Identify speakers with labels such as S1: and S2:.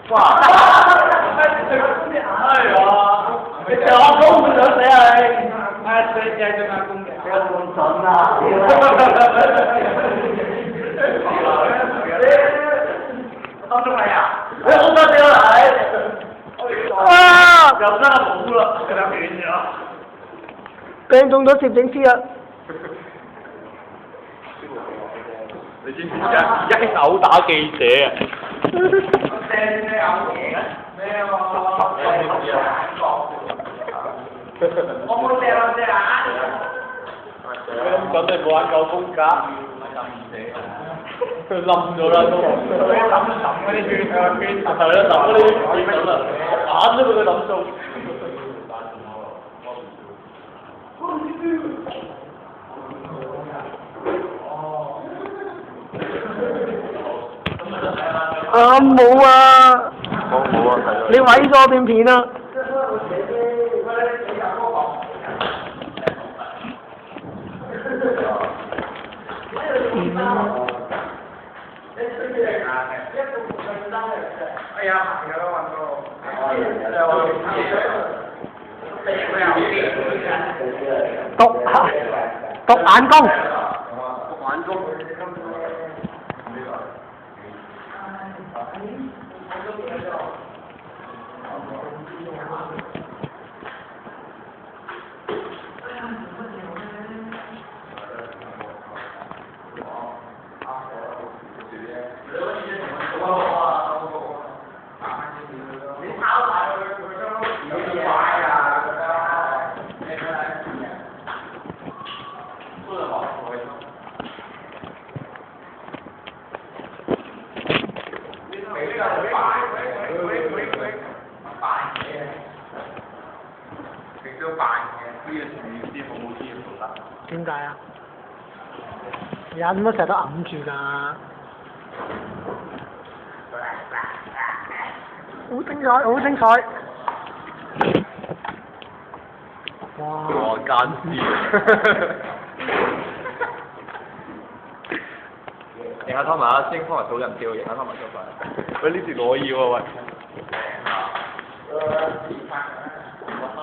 S1: 哇！你掉下工唔想死啊你！唉，死隻隻阿公嘅，你有冇準啊？當中嚟啊！你好多掉嚟！啊！又真係冇啦，佢兩斷咗。
S2: 掟中咗攝影師啊！
S3: 你知唔知一手打記者啊？
S1: 我冇掟落隻眼。
S3: 咁你冇玩夠風格？佢冧咗啦都。佢抌嗰啲圈係啦，抌嗰啲圈咁啦，眼都俾佢抌中。
S2: 啊冇啊！
S3: 冇啊，係
S2: 你毀咗段片啊！
S1: 哎呀，行咗啦，運
S2: 讀眼功。
S3: 眼中。
S2: 點解啊？人乜成日都揞住㗎？好精彩，好精彩！哇！
S3: 奸屍。贏下湯馬，先湯埋土人跳，贏下湯馬就快。喂，呢段我要啊喂！